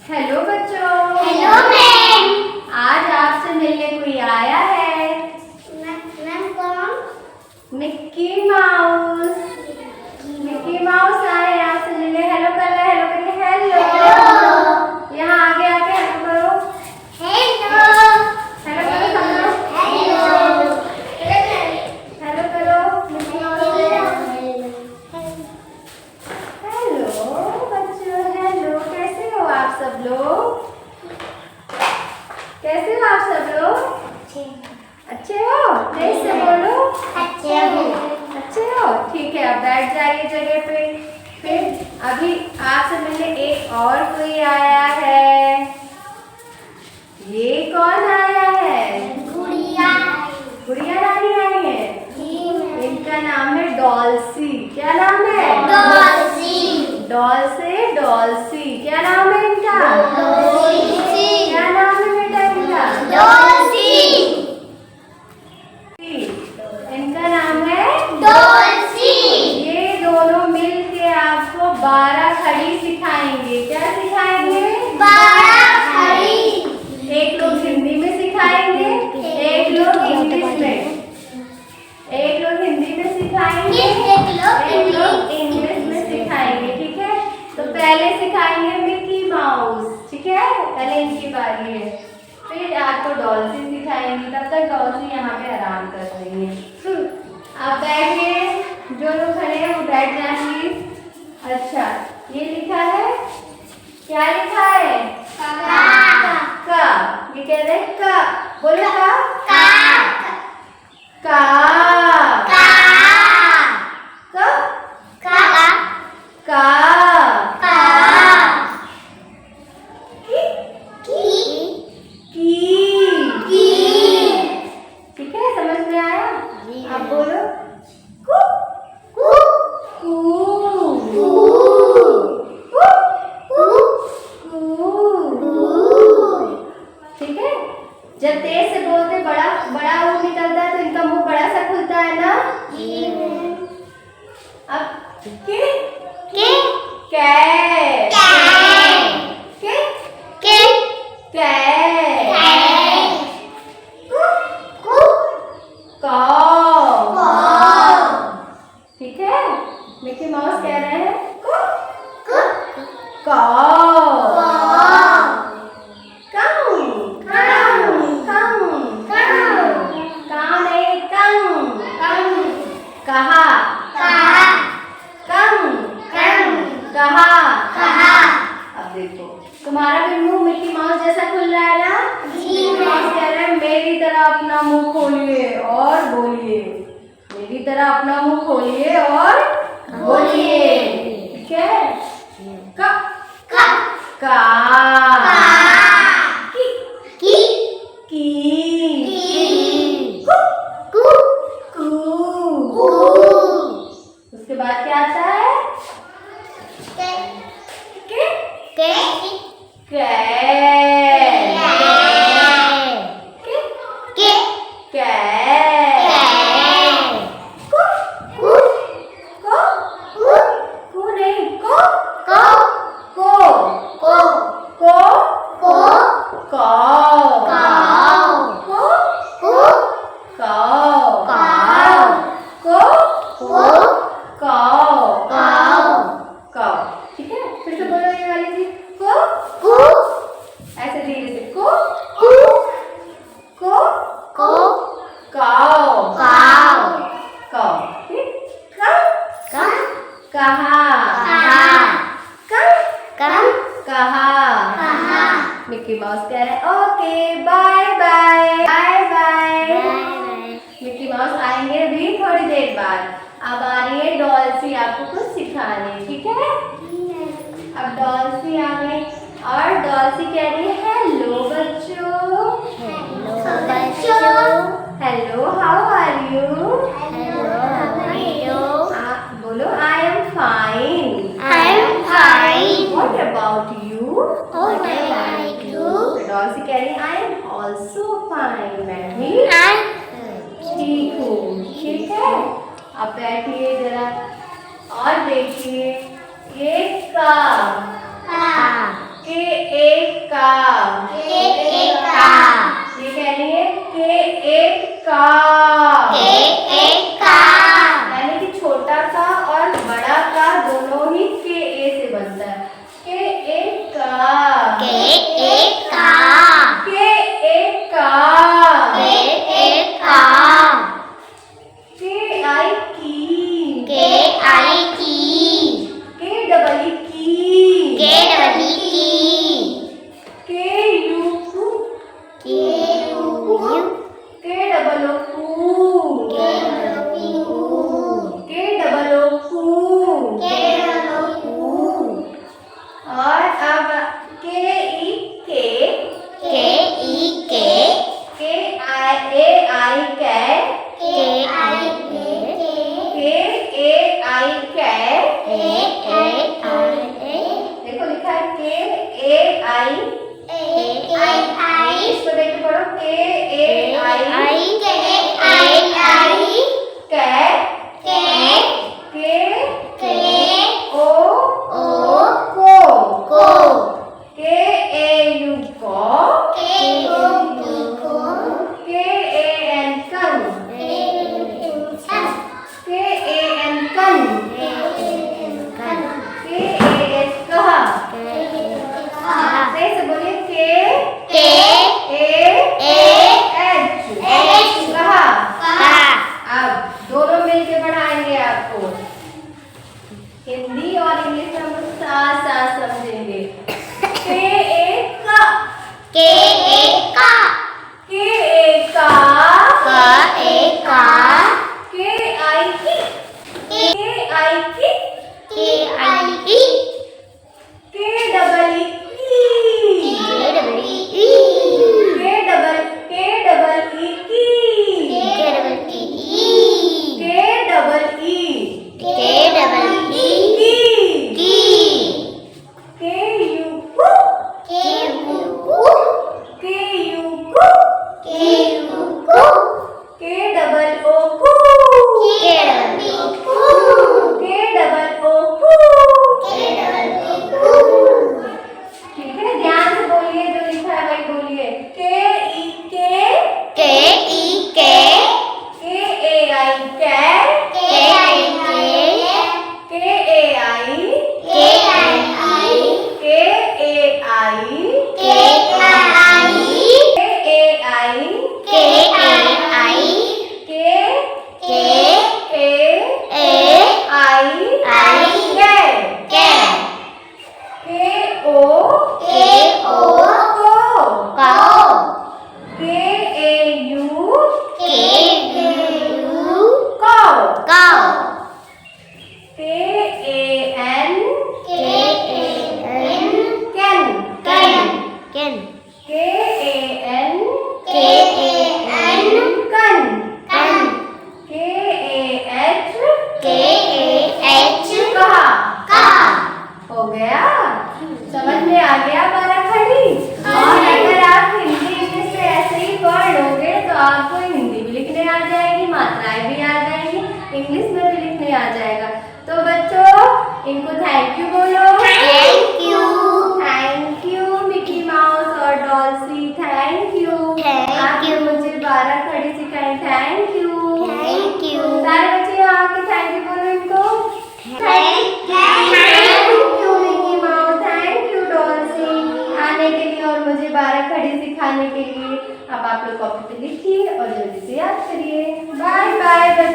Hello बच्चों। Hello ma'am. आज आपसे मिलने कोई आया है। मैम कौन? Mickey mouse. मिक्की माउस आए आपसे मिलने। हेलो कर रहे, हेलो करिए, हेलो। यहाँ आगे आके हेलो करो। हेलो। हेलो करो सब लोग। हेलो। हेलो करो मिक्की माउस से। हेलो बच्चों, हेलो। कैसे हो आप सब लोग? कैसे हो आप सब लोग? अच्छे हो? तेज से बोलो। अच्छे हो। अच्छे हो? ठीक है, अब बैठ जाइए जगह पे। फिर अभी आपसे मिलने एक और कोई आया है। ये कौन आया है? गुड़िया। गुड़िया रानी आई है। जी मैम। इनका नाम है डॉल्सी। क्या नाम है? डॉल्सी। डॉल से डॉल्सी। क्या नाम है इनका? डॉल्सी। क्या नाम है बेटा इनका? डॉल्सी। इनका नाम है डॉल्सी। ये दोनों मिल के आपको 12 खड़ी सिखाएंगे। क्या सिखाएंगे? 12 खड़ी। एक लोग हिंदी में सिखाएंगे, एक लोग इंग्लिश में। एक लोग हिंदी में सिखाएंगे, एक लोग इंग्लिश में सिखाएंगे। ठीक है, तो पहले सिखाएंगे मिकी माउस। ठीक है, पहले इनकी बारी है। फिर आपको डॉल्सी सिखाएंगी। तब तक डॉल्सी यहाँ पे आराम कर रही है। आप बैठिए, जो लोग खड़े हैं वो बैठ जाए प्लीज। अच्छा, ये लिखा है, क्या लिखा है? का। ये कह रहे हैं का। बोलो का। का। का। ठीक है, समझ में आया? आप बोलो कु। ठीक है, जब तेज से बोलते बड़ा बड़ा ऊ निकलता है तो इनका मुंह बड़ा सा खुलता है ना। अब के ठीक है, मिकी माउस कह रहे हैं कहा। अब देखो, तुम्हारा भी मुंह मिकी माउस जैसा खुल रहा है ना। मिकी माउस कह रहे हैं मेरी तरह अपना मुंह खोलिए और बोलिए। मेरी तरह अपना मुंह खोलिए और बोलिए। ठीक है, का। उसके बाद क्या आता है? ठीक है, फिर से बोलो ये वाली चीज को। ऐसे धीरे से को काओ। ठीक, कहा। मिक्की माउस कह रहे हैं okay bye bye bye bye. Mickey Mouse आएंगे भी थोड़ी देर बाद। अब आ रही है डॉल्सी आपको कुछ सिखाने। ठीक है, अब डॉल्सी आ गई और डॉल्सी कह रही है हेलो बच्चों। Hello, how are you? बोलो I am fine. What about you? डॉल्सी कह रही आई एम ऑल्सो फाइन। मैं भी ठीक हूँ। ठीक है, अब बैठिए जरा और देखिए ये का के ए का। ये कह रही है का। यानी कि छोटा का और बड़ा का दोनों ही के ए से बनता है। का। और अब देखो लिखा है इसको देख के पढ़ो हिंदी और इंग्लिश में हम साथ साथ समझेंगे। हो गया, समझ में आ गया बाराखड़ी। और अगर आप हिंदी इंग्लिश में ऐसे ही पढ़ लोगे तो आपको हिंदी भी लिखने आ जाएगी, मात्राएं भी आ जाएगी, इंग्लिश में भी लिखने आ जाएगा। तो बच्चों इनको थैंक यू बोलो। थैंक यू मिकी माउस और डॉल्सी, थैंक यू। आपने मुझे बाराखड़ी सिखाई, थैंक यू। सारे बच्चे यहाँ आके थैंक यू बोलो इनको। Thank you Mickey mouse, thank you dorsi आने के लिए और मुझे बाराखड़ी सिखाने के लिए। अब आप लोग कॉपी पे लिखिए और जल्दी से याद करिए। Bye bye.